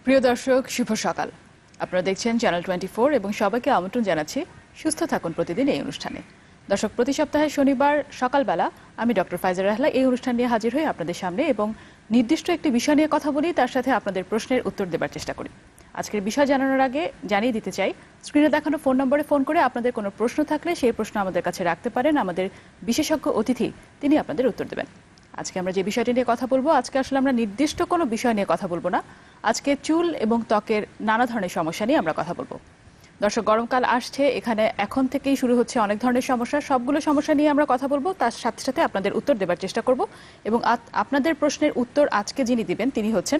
প্রিয় দর্শক, শুভ সকাল। আপনারা দেখছেন চ্যানেল 24 এবং সবাইকে আমন্ত্রণ জানাচ্ছি সুস্থ থাকুন প্রতিদিন এই অনুষ্ঠানে। দর্শক, প্রতি সপ্তাহে শনিবার সকালবেলা আমি ডক্টর ফাইজা রাহলা এই অনুষ্ঠান নিয়ে হাজির হই আপনাদের সামনে এবং নির্দিষ্ট একটি বিষয় নিয়ে কথা বলি, তার সাথে আপনাদের প্রশ্নের উত্তর দেবার চেষ্টা করি। আজকের বিষয় জানানোর আগে জানিয়ে দিতে চাই, স্ক্রিনে দেখানো ফোন নম্বরে ফোন করে আপনাদের কোনো প্রশ্ন থাকলে সেই প্রশ্ন আমাদের কাছে রাখতে পারেন। আমাদের বিশেষজ্ঞ অতিথি তিনি আপনাদের উত্তর দেবেন। আজকে আমরা যে বিষয়টি নিয়ে কথা বলবো, আজকে আসলে আমরা নির্দিষ্ট কোনো বিষয় নিয়ে কথা বলবো না। আজকে চুল এবং ত্বকের নানা ধরনের সমস্যা নিয়ে আমরা কথা বলবো। দর্শক, গরমকাল আসছে, এখানে এখন থেকেই শুরু হচ্ছে অনেক ধরনের সমস্যা। সবগুলো সমস্যা নিয়ে আমরা কথা বলবো, তার সাথে সাথে আপনাদের উত্তর দেবার চেষ্টা করব। এবং আপনাদের প্রশ্নের উত্তর আজকে যিনি দিবেন তিনি হচ্ছেন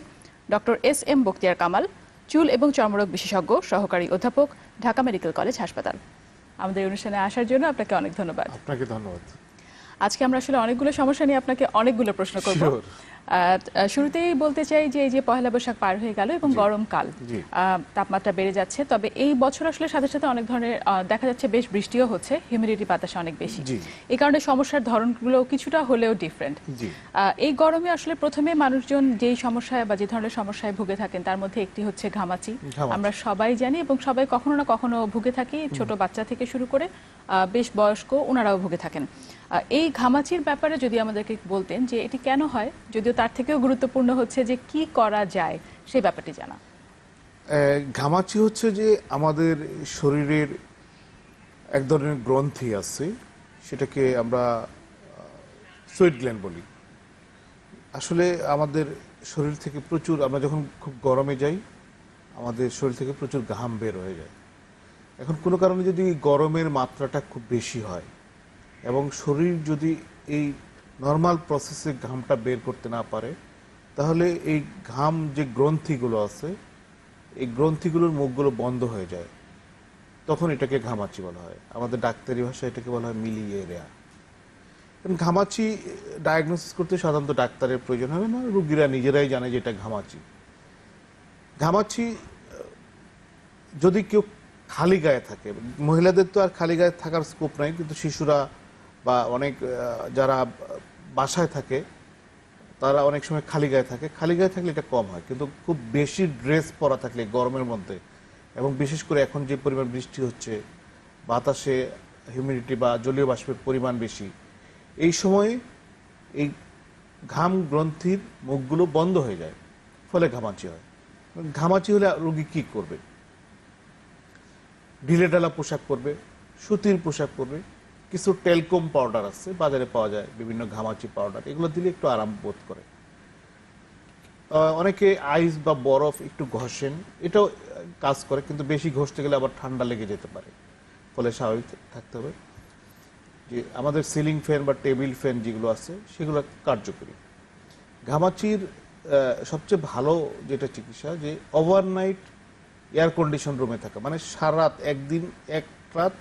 ডক্টর এস.এম. বখতিয়ার কামাল, চুল এবং চর্মরোগ বিশেষজ্ঞ, সহকারী অধ্যাপক, ঢাকা মেডিকেল কলেজ হাসপাতাল। আমাদের অনুষ্ঠানে আসার জন্য আপনাকে অনেক ধন্যবাদ। আপনাকে ধন্যবাদ। আজকে আমরা আসলে অনেকগুলো সমস্যা নিয়ে আপনাকে অনেকগুলো প্রশ্ন করব। শুরুতেই বলতে চাই যে এই যে পহেলা বৈশাখ পার হয়ে গেল এবং গরমকাল, তাপমাত্রা বেড়ে যাচ্ছে, তবে এই বছর আসলে সাথে সাথে অনেক ধরনের দেখা যাচ্ছে বেশ বৃষ্টিও হচ্ছে, হিউমিডিটি বাতাসে অনেক বেশি। এই কারণে সমস্যার ধরনগুলো কিছুটা হলেও ডিফারেন্ট। এই গরমে আসলে প্রথমে মানুষজন যেই সমস্যায় বা যে ধরনের সমস্যায় ভুগে থাকেন তার মধ্যে একটি হচ্ছে ঘামাচি। আমরা সবাই জানি এবং সবাই কখনো না কখনো ভুগে থাকি, ছোট বাচ্চা থেকে শুরু করে বেশ বয়স্ক ওনারাও ভুগে থাকেন। এই ঘামাচির ব্যাপারে যদি আমাদেরকে বলতেন যে এটি কেন হয়, যদিও তার থেকেও গুরুত্বপূর্ণ হচ্ছে যে কি করা যায় সেই ব্যাপারটি জানা। ঘামাচি হচ্ছে যে আমাদের শরীরের এক ধরনের গ্রন্থি আছে, সেটাকে আমরা সোয়েট গ্ল্যান্ড বলি। আসলে আমাদের শরীর থেকে প্রচুর, আমরা যখন খুব গরমে যাই আমাদের শরীর থেকে প্রচুর ঘাম বের হয়ে যায়। এখন কোনো কারণে যদি গরমের মাত্রাটা খুব বেশি হয় এবং শরীর যদি এই নর্মাল প্রসেসে ঘামটা বের করতে না পারে, তাহলে এই ঘাম যে গ্রন্থিগুলো আছে এই গ্রন্থিগুলোর মুখগুলো বন্ধ হয়ে যায়, তখন এটাকে ঘামাচি বলা হয়। আমাদের ডাক্তারি ভাষায় এটাকে বলা হয় মিলিয়েরিয়া। ঘামাচি ডায়াগনোসিস করতে সাধারণত ডাক্তারের প্রয়োজন হবে না, রোগীরা নিজেরাই জানে যে এটা ঘামাচি। ঘামাচি যদি কেউ খালি গায়ে থাকে, মহিলাদের তো আর খালি গায়ে থাকার স্কোপ নাই, কিন্তু শিশুরা বা অনেক যারা বাসায় থাকে তারা অনেক সময় খালি গায়ে থাকে। খালি গায়ে থাকলে এটা কম হয়, কিন্তু খুব বেশি ড্রেস পরা থাকলে গরমের মধ্যে, এবং বিশেষ করে এখন যে পরিমাণ বৃষ্টি হচ্ছে, বাতাসে হিউমিডিটি বা জলীয় বাষ্পের পরিমাণ বেশি, এই সময়ে এই ঘাম গ্রন্থির মুখগুলো বন্ধ হয়ে যায়, ফলে ঘামাচি হয়। ঘামাচি হলে রোগী কী করবে? ঢিলেঢালা পোশাক পরবে, সুতির পোশাক পরবে, কিছু টেলকম পাউডার আছে বাজারে পাওয়া যায়, বিভিন্ন ঘামাচি পাউডার, এগুলো দিলে একটু আরাম বোধ করে। অনেকে আইস বা বরফ একটু ঘষেন, এটাও কাজ করে, কিন্তু বেশি ঘষতে গেলে আবার ঠান্ডা লেগে যেতে পারে, ফলে স্বাভাবিক থাকতে হবে। যে আমাদের সিলিং ফ্যান বা টেবিল ফ্যান যেগুলো আছে সেগুলো কার্যকরী। ঘামাচির সবচেয়ে ভালো যেটা চিকিৎসা, যে ওভারনাইট এয়ার কন্ডিশন রুমে থাকা, মানে সারা রাত, একদিন এক রাত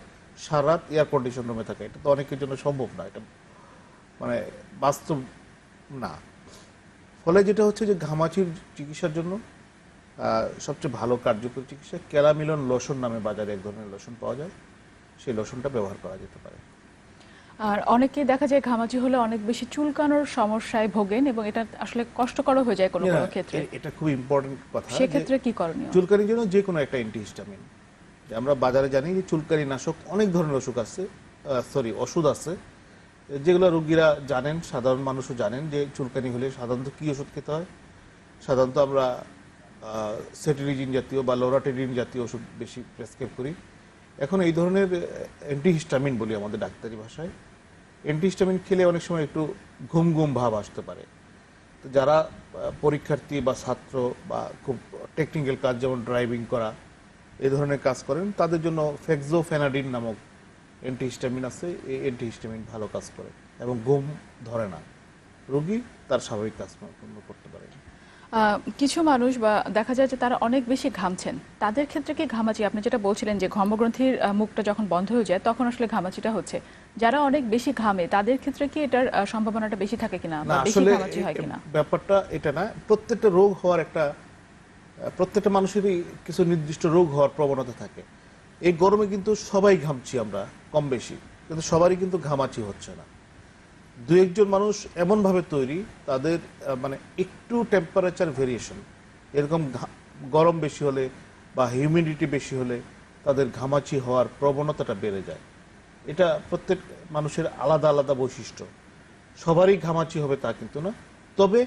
সারা রাত এয়ার কন্ডিশন রুমে থাকা। এটা তো অনেকের জন্য সম্ভব না, এটা মানে বাস্তব না। ফলে যেটা হচ্ছে যে ঘামাচির চিকিৎসার জন্য সবচেয়ে ভালো কার্যকরী চিকিৎসা ক্যালামিলন লোশন নামে বাজারে এক ধরনের লোশন পাওয়া যায়, সেই লোশনটা ব্যবহার করা যেতে পারে। আর অনেকে দেখা যায় ঘামাচি হলে অনেক বেশি চুলকানোর সমস্যায় ভোগেন এবং এটা আসলে কষ্টকর হয়ে যায় কোনো কোনো ক্ষেত্রে। এটা খুব ইম্পর্টেন্ট কথা। সেক্ষেত্রে কি করণীয়? চুলকানির জন্য যে কোনো একটা অ্যান্টিহিস্টামিন, আমরা বাজারে জানি যে চুলকানি নাশক অনেক ধরনের ওষুধ আছে, যেগুলো রোগীরা জানেন, সাধারণ মানুষও জানেন যে চুলকানি হলে সাধারণত কী ওষুধ খেতে হয়। সাধারণত আমরা সেটেরিজিন জাতীয় বা লোরাটেডিন জাতীয় ওষুধ বেশি প্রেসক্রাইব করি। এখন এই ধরনের অ্যান্টিহিস্টামিন বলি আমাদের ডাক্তারি ভাষায়, অ্যান্টিহিস্টামিন খেলে অনেক সময় একটু ঘুম ঘুম ভাব আসতে পারে। তো যারা পরীক্ষার্থী বা ছাত্র বা খুব টেকনিক্যাল কাজ যেমন ড্রাইভিং করা, এই ধরনের কাজ করেন, তাদের জন্য ফেক্সোফেনাডিন নামক অ্যান্টিহিস্টামিন আছে। এই অ্যান্টিহিস্টামিন ভালো কাজ করে এবং ঘুম ধরে না, রোগী তার স্বাভাবিক কাজ করতে পারে। কিছু মানুষ বা দেখা যায় যে তারা অনেক বেশি ঘামছেন, তাদের ক্ষেত্রে কি ঘামাচি, আপনি যেটা বলছিলেন যে ঘর্মগ্রন্থির মুখটা যখন বন্ধ হয়ে যায় তখন আসলে ঘামাচিটা হচ্ছে, যারা অনেক বেশি ঘামে তাদের ক্ষেত্রে কি এটার সম্ভাবনাটা বেশি থাকে কিনা বা বেশি ঘামাচি হয় কিনা? ব্যাপারটা এটা না, প্রত্যেকটা রোগ হওয়ার প্রত্যেকটা মানুষেরই কিছু নির্দিষ্ট রোগ হওয়ার প্রবণতা থাকে। এই গরমে কিন্তু সবাই ঘামছি আমরা কম বেশি, কিন্তু সবারই কিন্তু ঘামাচি হচ্ছে না। দু একজন মানুষ এমনভাবে তৈরি, তাদের মানে একটু টেম্পারেচার ভেরিয়েশন, এরকম গরম বেশি হলে বা হিউমিডিটি বেশি হলে তাদের ঘামাচি হওয়ার প্রবণতাটা বেড়ে যায়। এটা প্রত্যেক মানুষের আলাদা আলাদা বৈশিষ্ট্য, সবারই ঘামাচি হবে তা কিন্তু না। তবে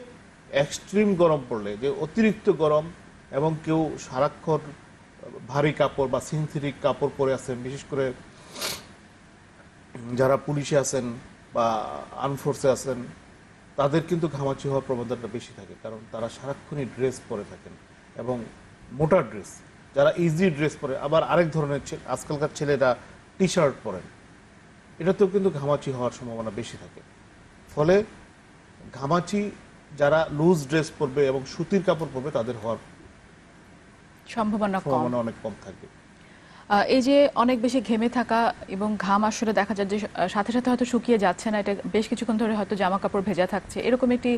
এক্সট্রিম গরম পড়লে, যে অতিরিক্ত গরম এবং কেউ সারাক্ষণ ভারী কাপড় বা সিনথেটিক কাপড় পরে আছেন, বিশেষ করে যারা পুলিশে আছেন বা আনফোর্সে আছেন, তাদের কিন্তু ঘামাচি হওয়ার প্রবণতাটা বেশি থাকে, কারণ তারা সারাক্ষণই ড্রেস পরে থাকেন এবং মোটা ড্রেস। যারা ইজি ড্রেস পরে, আবার আরেক ধরনের আজকালকার ছেলেরা টি শার্ট পরেন, এটাতেও কিন্তু ঘামাচি হওয়ার সম্ভাবনা বেশি থাকে। ফলে ঘামাচি যারা লুজ ড্রেস পরবে এবং সুতির কাপড় পরবে তাদের হওয়ার সম্ভাবনা সম্ভাবনা অনেক কম থাকবে। এই যে অনেক বেশি ঘেমে থাকা এবং ঘাম আসলে দেখা যায় যে সাথে সাথে হয়তো শুকিয়ে যাচ্ছে না, এটা বেশ কিছুক্ষণ ধরে হয়তো জামা কাপড় ভেজা থাকছে, এরকম একটি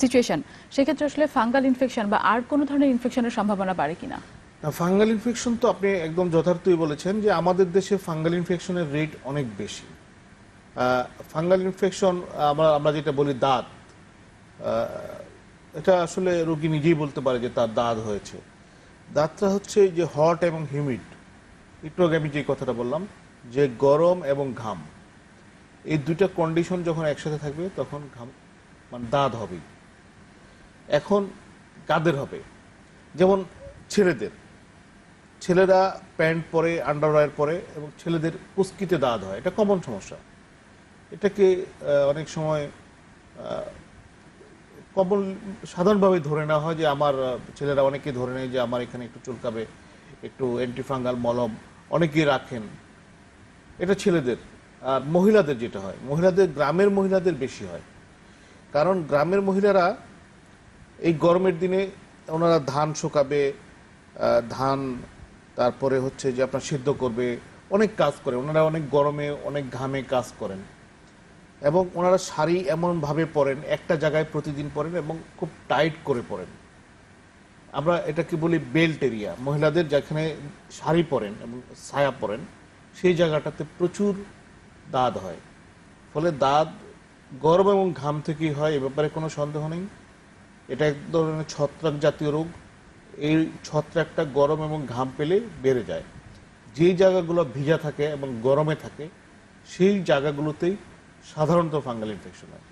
সিচুয়েশন, সেক্ষেত্রে আসলে ফাঙ্গাল ইনফেকশন বা আর কোনো ধরনের ইনফেকশনের সম্ভাবনা বাড়ে কিনা? ফাঙ্গাল ইনফেকশন তো আপনি একদম যথার্থই বলেছেন যে আমাদের দেশে ফাঙ্গাল ইনফেকশনের রেট অনেক বেশি। ফাঙ্গাল ইনফেকশন আমরা যেটা বলি দাঁত, এটা আসলে রোগী নিজেই বলতে পারে যে তার দাঁত হয়েছে। দাঁতটা হচ্ছে যে হট এবং হিউমিড, একটু আগে আমি যে কথাটা বললাম যে গরম এবং ঘাম, এই দুইটা কন্ডিশন যখন একসাথে থাকবে তখন ঘাম মানে দাঁত হবেই। এখন কাদের হবে? যেমন ছেলেরা প্যান্ট পরে, আন্ডারওয়্যার পরে এবং ছেলেদের কুস্কিতে দাঁত হয়, এটা কমন সমস্যা। এটাকে অনেক সময় কমন সাধারণভাবে ধরে নেওয়া হয় যে আমার ছেলেরা অনেকে ধরে নেয় যে আমার এখানে একটু চুলকাবে, একটু অ্যান্টিফাঙ্গাল মলম অনেকেই রাখেন, এটা ছেলেদের। আর মহিলাদের যেটা হয়, গ্রামের মহিলাদের বেশি হয়, কারণ গ্রামের মহিলারা এই গরমের দিনে ওনারা ধান শুকাবে, ধান তারপরে হচ্ছে যে আপনার সিদ্ধ করবে, অনেক কাজ করে ওনারা, অনেক গরমে অনেক ঘামে কাজ করেন এবং ওনারা শাড়ি এমনভাবে পরেন, একটা জায়গায় প্রতিদিন পরেন এবং খুব টাইট করে পরেন। আমরা এটাকে বলি বেল্ট এরিয়া। মহিলাদের যেখানে শাড়ি পরেন এবং ছায়া পরেন সেই জায়গাটাতে প্রচুর দাঁত হয়। ফলে দাঁত গরম এবং ঘাম থেকেই হয়, এ ব্যাপারে কোনো সন্দেহ নেই। এটা এক ধরনের ছত্রাক জাতীয় রোগ। এই ছত্রাকটা গরম এবং ঘাম পেলে বেড়ে যায়। যেই জায়গাগুলো ভিজা থাকে এবং গরমে থাকে সেই জায়গাগুলোতেই সাধারণত ফাঙ্গাল ইনফেকশন হয়।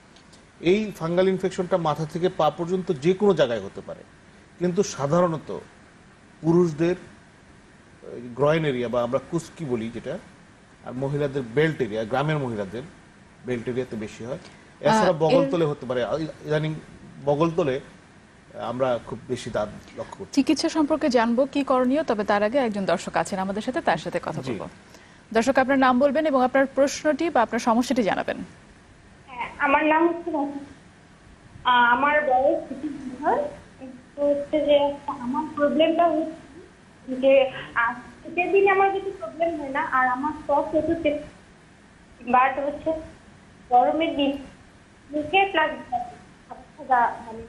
এই ফাঙ্গাল ইনফেকশনটা মাথা থেকে পা পর্যন্ত যে কোনো জায়গায় হতে পারে, কিন্তু সাধারণত পুরুষদের গ্রয়েন এরিয়া বা আমরা কুস্কি বলি যেটা, আর মহিলাদের বেল্ট এরিয়া, গ্রামের মহিলাদের বেল্ট এরিয়াতে বেশি হয়। এছাড়া বগলতলে হতে পারে, ইদানিং বগলতলে আমরা খুব বেশি দাঁত লক্ষ্য করছি। চিকিৎসা সম্পর্কে জানবো কি করণীয়, তবে তার আগে একজন দর্শক আছেন আমাদের সাথে, তার সাথে কথা বলবো। দর্শক, আপনার নাম বলবেন এবং আপনার প্রশ্নটি বা আপনার সমস্যাটি জানাবেন। আমার নাম হচ্ছে আমার বয়স 25 বছর। তো হচ্ছে যে আমার প্রবলেমটা হচ্ছে যে শীতের দিনে আমার কিছু প্রবলেম হয় না, আর আমার ত্বক হচ্ছে, বাট হচ্ছে গরমের দিন মুখে প্লাস মানে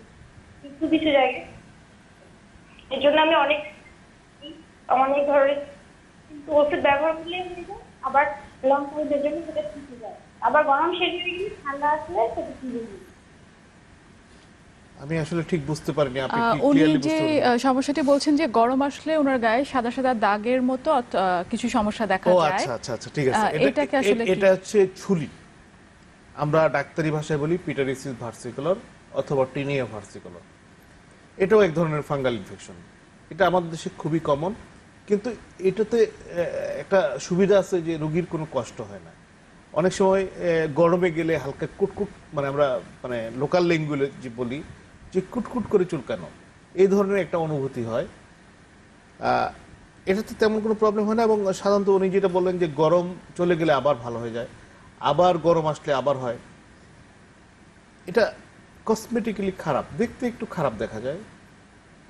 কিছু কিছু জায়গায়, এর জন্য আমি অনেক ধরনের কিন্তু ওষুধ ব্যবহার করলে হয়ে যায়, আবার লং টাইমের জন্য সেটা ঠিক হয়ে যায়, আবার গরম শেষ হয়ে গেলে ঠান্ডা আসলে সেটা ঠিক হয়ে যায়। আমি আসলে ঠিক বুঝতে পারিনি, আপনি কি উনি ক্লিয়ারলি যে বুঝতে পারবেন? সমস্যাটি বলছেন যে গরম আসলে ওনার গায়ে সাদা সাদা দাগের মতো কিছু সমস্যা দেখা ও যায়। আচ্ছা আচ্ছা আচ্ছা, ঠিক আছে। এটাকে আসলে এটা হচ্ছে ছুলি, আমরা ডাক্তারি ভাষায় বলি পিটারিসিস ভার্সিকুলার অথবা টিনিয়া ভার্সিকুলার। এটাও এক ধরনের ফাঙ্গাল ইনফেকশন। এটা আমাদের দেশে খুবই কমন, কিন্তু এটাতে একটা সুবিধা আছে যে রোগীর কোনো কষ্ট হয় না। অনেক সময় গরমে গেলে হালকা কুটকুট, মানে আমরা মানে লোকাল ল্যাঙ্গুয়েজে যে বলি যে কুটকুট করে চুলকানো, এই ধরনের একটা অনুভূতি হয়। এটাতে তেমন কোনো প্রবলেম হয় না এবং সাধারণত উনি যেটা বললেন যে গরম চলে গেলে আবার ভালো হয়ে যায়, আবার গরম আসলে আবার হয়। এটা কসমেটিক্যালি খারাপ, দেখতে একটু খারাপ দেখা যায়,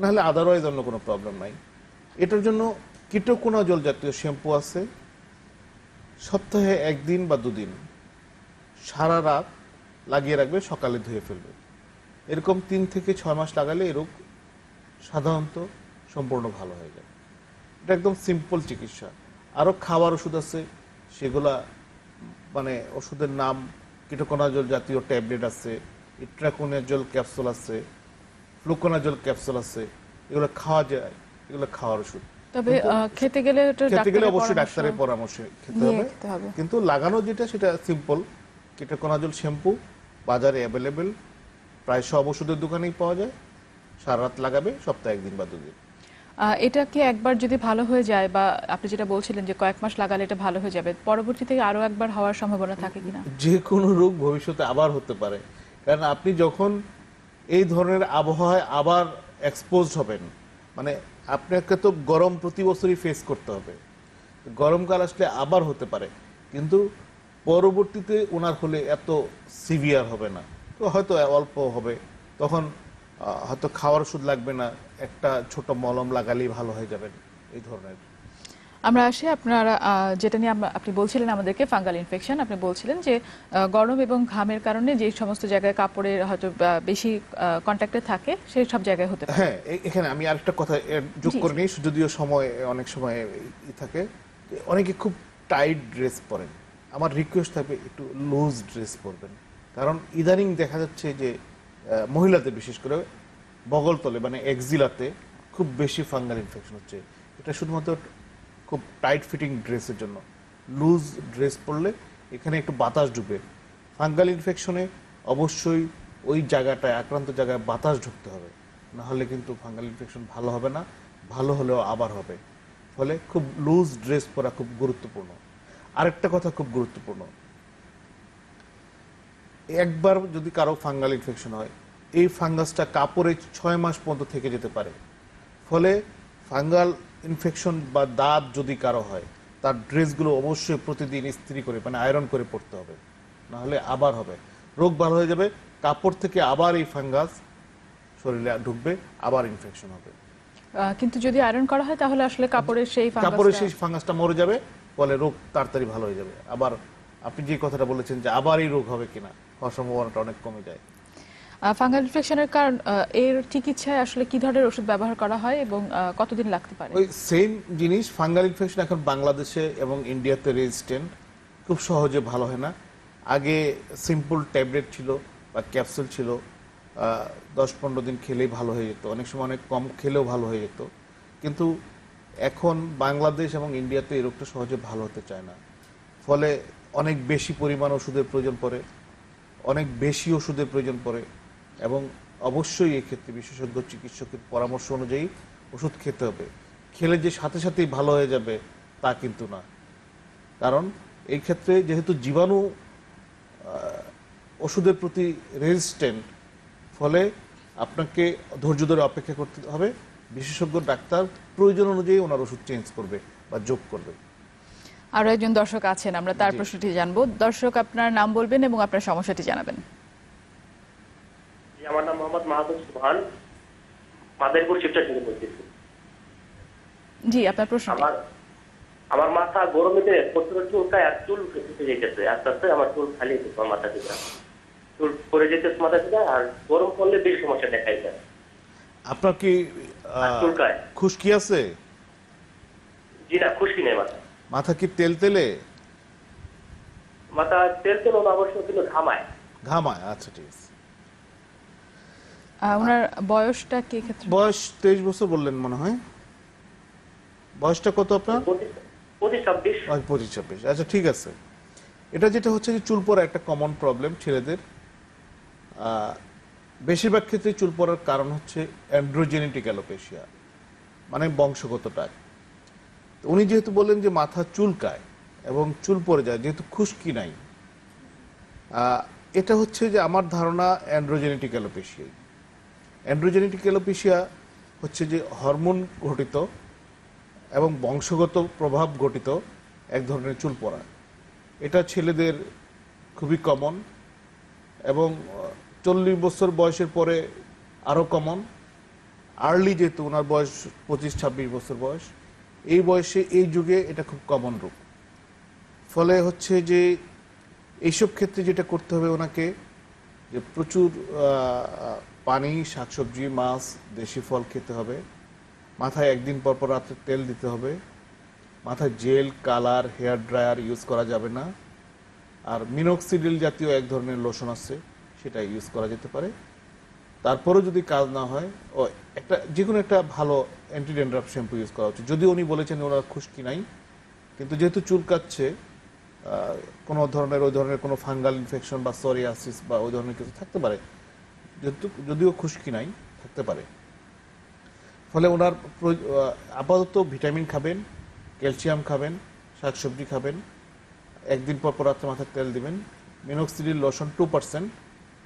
নাহলে আদারওয়াইজ অন্য কোনো প্রবলেম নাই। এটার জন্য কিটোকোনাজল জাতীয় শ্যাম্পু আছে, সপ্তাহে 1 দিন বা 2 দিন সারা রাত লাগিয়ে রাখবে, সকালে ধুয়ে ফেলবে। এরকম 3 থেকে 6 মাস লাগালে এই রোগ সাধারণত সম্পূর্ণ ভালো হয়ে যায়। এটা একদম সিম্পল চিকিৎসা। আরও খাওয়ার ওষুধ আছে, সেগুলা মানে ওষুধের নাম কিটোকোনাজল জাতীয় ট্যাবলেট আছে, ইট্রাকোনাজল ক্যাপসুল আছে, ফ্লুকোনাজল ক্যাপসুল আছে, এগুলো খাওয়া যায় এগুলো খাওয়ার ওষুধ। তবে খেতে গেলে ওটা খেতে গেলে ডাক্তারের অবশ্যই পরামর্শ ডাক্তারের পরামর্শে খেতে নিয়ে হবে। খেতে হবে। কিন্তু লাগানো যেটা সেটা সিম্পল, কিটোকোনাজল শ্যাম্পু বাজারে অ্যাভেলেবেল, প্রায় সব ওষুধের দোকানেই পাওয়া যায়। সারা রাত লাগাবে, সপ্তাহে 1 দিন বা 2 দিন। এটা কি একবার যদি ভালো হয়ে যায়, বা আপনি যেটা বলছিলেন যে কয়েক মাস লাগালে এটা ভালো হয়ে যাবে, পরবর্তীতে আরো একবার হওয়ার সম্ভাবনা থাকে কিনা? যে কোনো রোগ ভবিষ্যতে আবার হতে পারে, কারণ আপনি যখন এই ধরনের আবহাওয়ায় আবার এক্সপোজড হবেন, মানে আপনাকে তো গরম প্রতি বছরই ফেস করতে হবে, গরমকাল আসলে আবার হতে পারে, কিন্তু পরবর্তীতে ওনার হলে এত সিভিয়ার হবে না, তো হয়তো অল্প হবে, তখন হয়তো খাওয়ার ওষুধ লাগবে না, একটা ছোট মলম লাগালেই ভালো হয়ে যাবেন এই ধরনের। আমরা আসি আপনারা যেটা নিয়ে আপনি বলছিলেন আমাদেরকে ফাঙ্গাল ইনফেকশন, আপনি বলছিলেন যে গরম এবং ঘামের কারণে যে সমস্ত জায়গায় কাপড়ের হয়তো বেশি কন্ট্যাক্টে থাকে সেই সব জায়গায় হতে পারে। হ্যাঁ, এখানে আমি আরেকটা কথা যোগ জি, করে নিই, যদিও সময় অনেক সময় থাকে, যে অনেকে খুব টাইট ড্রেস পরেন, আমার রিকোয়েস্ট থাকবে একটু লুজ ড্রেস পরবেন, কারণ ইদানিং দেখা যাচ্ছে যে মহিলাদের বিশেষ করে বগলতলে মানে এক্সিলাতে খুব বেশি ফাঙ্গাল ইনফেকশন হচ্ছে। এটা শুধুমাত্র খুব টাইট ফিটিং ড্রেসের জন্য। লুজ ড্রেস পরলে এখানে একটু বাতাস ঢুকবে। ফাঙ্গাল ইনফেকশনে অবশ্যই ওই জায়গাটায়, আক্রান্ত জায়গায় বাতাস ঢুকতে হবে, না হলে কিন্তু ফাঙ্গাল ইনফেকশন ভালো হবে না, ভালো হলেও আবার হবে। ফলে খুব লুজ ড্রেস পরা খুব গুরুত্বপূর্ণ। আরেকটা কথা খুব গুরুত্বপূর্ণ, একবার যদি কারো ফাঙ্গাল ইনফেকশন হয়, এই ফাঙ্গাসটা কাপড়ে 6 মাস পর্যন্ত থেকে যেতে পারে। ফলে ফাঙ্গাল ইনফেকশন বা দাঁত যদি কারো হয়, তার ড্রেসগুলো অবশ্যই প্রতিদিন ইস্ত্রি করে মানে আয়রন করে পরতে হবে, না হলে আবার হবে। রোগ ভালো হয়ে যাবে, কাপড় থেকে আবার এই ফাঙ্গাস শরীরে ঢুকবে, আবার ইনফেকশন হবে। কিন্তু যদি আয়রন করা হয় তাহলে আসলে কাপড়ের সেই কাপড়ের সেই ফাঙ্গাসটা মরে যাবে, ফলে রোগ তাড়াতাড়ি ভালো হয়ে যাবে। আবার আপনি যে কথাটা বলেছেন যে আবার এই রোগ হবে কিনা, হওয়ার সম্ভাবনাটা অনেক কমে যায়। ফাঙ্গাল ইনফেকশনের কারণ এর চিকিৎসায় আসলে কি ধরনের ওষুধ ব্যবহার করা হয় এবং কতদিন লাগতে পারে? ওই সেম জিনিস, ফাঙ্গাল ইনফেকশন এখন বাংলাদেশে এবং ইন্ডিয়াতে রেজিস্ট্যান্ট, খুব সহজে ভালো হয় না। আগে সিম্পল ট্যাবলেট ছিল বা ক্যাপসুল ছিল, 10-15 দিন খেলেই ভালো হয়ে যেত, অনেক সময় অনেক কম খেলেও ভালো হয়ে যেত। কিন্তু এখন বাংলাদেশ এবং ইন্ডিয়াতে এই রোগটা সহজে ভালো হতে চায় না, ফলে অনেক বেশি পরিমাণ ওষুধের প্রয়োজন পড়ে, অনেক বেশি ওষুধের প্রয়োজন পড়ে, এবং অবশ্যই এই ক্ষেত্রে বিশেষজ্ঞ চিকিৎসকের পরামর্শ অনুযায়ী ওষুধ খেতে হবে। খেলে যে সাথে সাথেই ভালো হয়ে যাবে তা কিন্তু না, কারণ এই ক্ষেত্রে যেহেতু জীবাণু ওষুধের প্রতি রেজিস্ট্যান্ট, ফলে আপনাকে ধৈর্য ধরে অপেক্ষা করতে হবে। বিশেষজ্ঞ ডাক্তার প্রয়োজন অনুযায়ী ওনার ওষুধ চেঞ্জ করবে বা যোগ করবে। আরো একজন দর্শক আছেন, আমরা তার জি। প্রশ্নটি জানবো। দর্শক, আপনার নাম বলবেন এবং আপনার সমস্যাটি জানাবেন। আমার নাম মোহাম্মদ মাহবুব সুবহান, মাদারীপুর শিবচর থেকে বলতেছি। জি, আপনার প্রশ্ন। আমার মাথা গরমেতে প্রচুর চুলকায় আর চুল উঠে যেতেছে, আস্তে আস্তে আমার চুল খালি হচ্ছে মাথা থেকে, চুল পড়ে যেতেছে মাথা থেকে, আর গরম পড়লে বেশি সমস্যা দেখাই যায়। আপনার কি চুলকায়? খুশকি আছে? জি না, খুশকি নেই মাথা। মাথা কি তেল তেলে? মাথা তেল তেল না অবশ্য, কিন্তু ঘামায়। ঘামায়? আচ্ছা, ঠিক আছে। ওনার বয়সটা কি ক্ষেত্রে? বয়স 23 বছর বললেন মনে হয়। বয়সটা কত আপনার? 25-26। 25-26। আচ্ছা, ঠিক আছে। এটা যেটা হচ্ছে যে চুল পড়া একটা কমন প্রবলেম ছেলেদের। বেশিরভাগ ক্ষেত্রে চুল পড়ার কারণ হচ্ছে অ্যান্ড্রোজেনেটিক অ্যালোপেশিয়া, মানে বংশগতটা। উনি যেহেতু বললেন যে মাথা চুলকায় এবং চুল পড়ে যায়, যেহেতু খুশকি নাই, এটা হচ্ছে যে আমার ধারণা অ্যান্ড্রোজেনেটিক অ্যালোপেশিয়া। অ্যান্ড্রোজেনেটিক অ্যালোপেশিয়া হচ্ছে যে হরমোন ঘটিত এবং বংশগত প্রভাব ঘটিত এক ধরনের চুল পড়া। এটা ছেলেদের খুবই কমন, এবং 40 বছর বয়সের পরে আরও কমন। আর্লি, যেহেতু ওনার বয়স 25-26 বছর বয়স, এই বয়সে এই যুগে এটা খুব কমন রূপ। ফলে হচ্ছে যে এইসব ক্ষেত্রে যেটা করতে হবে ওনাকে, যে প্রচুর পানি, শাকসবজি, মাছ, দেশি ফল খেতে হবে, মাথায় একদিন পর পর রাত্রে তেল দিতে হবে, মাথায় gel, colour, hair dryer use করা যাবে না, আর মিনোক্সিডিল জাতীয় এক ধরনের লোশন আছে সেটা ইউজ করা যেতে পারে। তারপরেও যদি কাজ না হয়, ও একটা যে কোনো একটা ভালো অ্যান্টি ড্যান্ড্রাফ শ্যাম্পু ইউজ করা উচিত। যদিও উনি বলেছেন ওনার খুশকি নাই, কিন্তু যেহেতু চুলকাচ্ছে কোনো ধরনের ওই ধরনের কোনো ফাঙ্গাল ইনফেকশন বা সরিয়াসিস বা ওই ধরনের কিছু থাকতে পারে, যেহেতু যদিও খুশকি নাই থাকতে পারে। ফলে ওনার আপাতত ভিটামিন খাবেন, ক্যালসিয়াম খাবেন, শাকসবজি খাবেন, একদিন পর পর রাত্রে মাথায় তেল দিবেন, মিনোক্সিডিল লোশন 2%,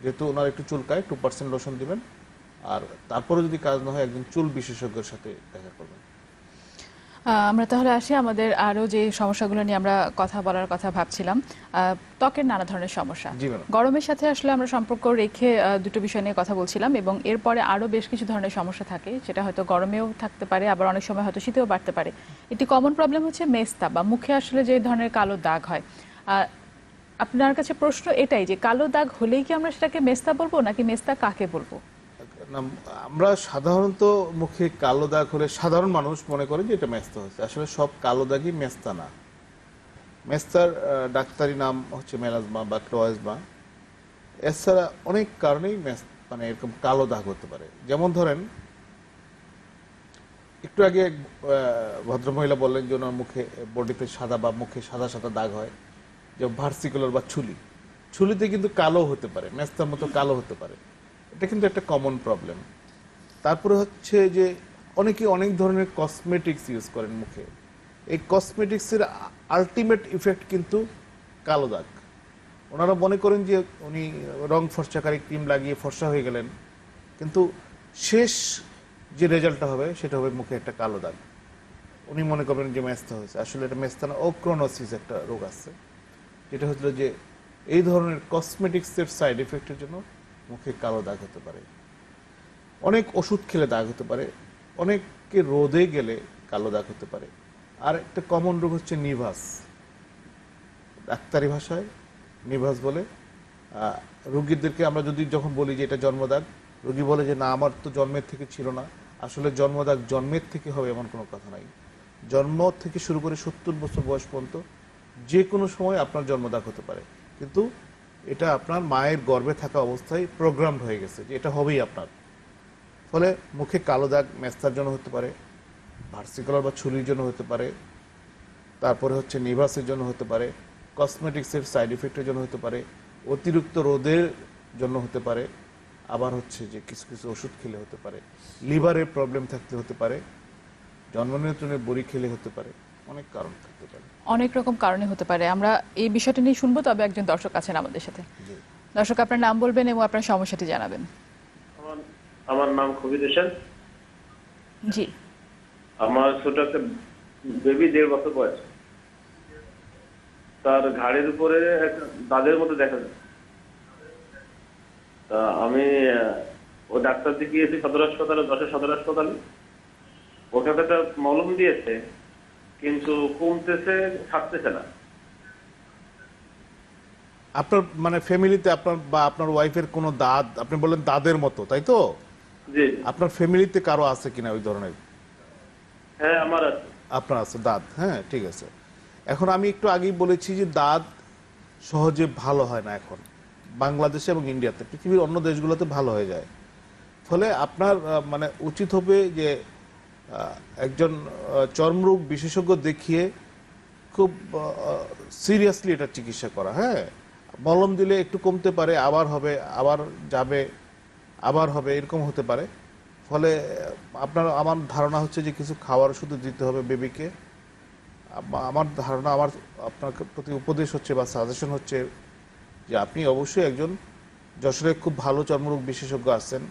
যেহেতু ওনার একটু চুলকায় 2% লোশন দিবেন। আর তারপরে যদি কাজ না হয় একজন চুল বিশেষজ্ঞের সাথে দেখা করবেন। আমরা তাহলে আসি আমাদের আরো যে সমস্যাগুলো নিয়ে আমরা কথা বলার কথা ভাবছিলাম। ত্বকের নানা ধরনের সমস্যা, জি ম্যাডাম। গরমের সাথে আসলে আমরা সম্পর্ক রেখে দুটো বিষয় নিয়ে কথা বলছিলাম, এবং এরপরে আরো বেশ কিছু ধরনের সমস্যা থাকে, সেটা হয়তো গরমেও থাকতে পারে, আবার অনেক সময় হয়তো শীতেও বাড়তে পারে। একটি কমন প্রবলেম হচ্ছে মেস্তা বা মুখে আসলে যে ধরনের কালো দাগ হয়। আপনার কাছে প্রশ্ন এটাই যে কালো দাগ হলেই কি আমরা সেটাকে মেস্তা বলবো, নাকি মেস্তা কাকে বলবো? না, আমরা সাধারণত মুখে কালো দাগ হলে সাধারণ মানুষ মনে করে যে এটা মেস্তা হচ্ছে। আসলে সব কালো দাগই মেস্তা না। মেস্তার ডাক্তারি নাম হচ্ছে মেলাজমা বা ক্লোয়েজমা। এছাড়া অনেক কারণেই মানে এরকম কালো দাগ হতে পারে। যেমন ধরেন, একটু আগে এক ভদ্রমহিলা বললেন যে ওনার মুখে বডিতে সাদা বা মুখে সাদা সাদা দাগ হয়, যে ভার্সিকুলার বা ছুলিতে কিন্তু কালো হতে পারে, মেস্তার মতো কালো হতে পারে। এটা কিন্তু একটা কমন প্রবলেম। তারপরে হচ্ছে যে অনেকে অনেক ধরনের কসমেটিক্স ইউজ করেন মুখে। এই কসমেটিক্সের আলটিমেট ইফেক্ট কিন্তু কালো দাগ। ওনারা মনে করেন যে উনি রং ফর্সাকারী ক্রিম লাগিয়ে ফর্সা হয়ে গেলেন, কিন্তু শেষ যে রেজাল্টটা হবে সেটা হবে মুখে একটা কালো দাগ। উনি মনে করবেন যে মেস্তা হয়েছে। আসলে এটা মেস্তা না, ওক্রোনোসিস একটা রোগ আছে, যেটা হচ্ছিল যে এই ধরনের কসমেটিক্সের সাইড এফেক্টের জন্য মুখে কালো দাগ হতে পারে। অনেক ওষুধ খেলে দাগ হতে পারে, অনেককে রোদে গেলে কালো দাগ হতে পারে। আর একটা কমন রোগ হচ্ছে নিভাস, ডাক্তারি ভাষায় নিভাস বলে। রোগীদেরকে আমরা যদি যখন বলি যে এটা জন্মদাগ, রোগী বলে যে না, আমার তো জন্মের থেকে ছিল না। আসলে জন্মদাগ জন্মের থেকে হবে এমন কোনো কথা নাই। জন্ম থেকে শুরু করে 70 বছর বয়স পর্যন্ত যে কোনো সময় আপনার জন্মদাগ হতে পারে, কিন্তু এটা আপনার মায়ের গর্ভে থাকা অবস্থায় প্রোগ্রামড হয়ে গেছে যে এটা হবেই আপনার। ফলে মুখে কালো দাগ মেস্তার জন্য হতে পারে, ভার্সিকুলার বা ছুরির জন্য হতে পারে, তারপরে হচ্ছে নিভাসের জন্য হতে পারে, কসমেটিক্সের সাইড ইফেক্টের জন্য হতে পারে, অতিরিক্ত রোদের জন্য হতে পারে, আবার হচ্ছে যে কিছু কিছু ওষুধ খেলে হতে পারে, লিভারের প্রবলেম থাকতে হতে পারে, জন্ম নিয়ন্ত্রণের বড়ি খেলে হতে পারে, অনেক কারণ থাকতে পারে। অনেক রকম কারণে হতে পারে। আমরা এই বিষয়টা নিয়ে শুনবো, তবে একজন দর্শক আছেন আমাদের সাথে। জি। দর্শক, আপনার নাম বলবেন এবং আপনার সমস্যাটি জানাবেন। আমার নাম কবির হোসেন। জি। আমার ছোট একটা বেবি 1.5 বছর বয়স। তার ঘাড়ের উপরে একটা দাগের মতো দেখা যায়। তা আমি ও ডাক্তার দেখিয়েছি সদর হাসপাতালে, 10 সদর হাসপাতালে। ওখানে একটা মলম দিয়েছে, কিন্তু কমতেছে, ছাড়তেছে না। আপনার মানে ফ্যামিলিতে আপনার বা আপনার ওয়াইফের কোনো দাঁত, আপনি বললেন দাঁতের মতো, তাই তো? জি। আপনার ফ্যামিলিতে কারো আছে কিনা ওই ধরনের? হ্যাঁ, আমার আছে। আপনার আছে দাঁত? হ্যাঁ, ঠিক আছে। এখন আমি একটু আগেই বলেছি যে দাঁত সহজে ভালো হয় না এখন বাংলাদেশে এবং ইন্ডিয়াতে, পৃথিবীর অন্য দেশগুলোতে ভালো হয়ে যায়। ফলে আপনার মানে উচিত হবে যে একজন চর্মরোগ বিশেষজ্ঞ দেখিয়ে খুব সিরিয়াসলি এটা চিকিৎসা করা। হ্যাঁ, মলম দিলে একটু কমতে পারে, আবার হবে, আবার যাবে, আবার হবে, এরকম হতে পারে। ফলে আমার ধারণা হচ্ছে যে কিছু খাওয়ার ওষুধ দিতে হবে বেবিকে। আমার ধারণা, আপনার প্রতি উপদেশ হচ্ছে বা সাজেশন হচ্ছে যে আপনি অবশ্যই একজন যশোরে খুব ভালো চর্মরোগ বিশেষজ্ঞ আছেন,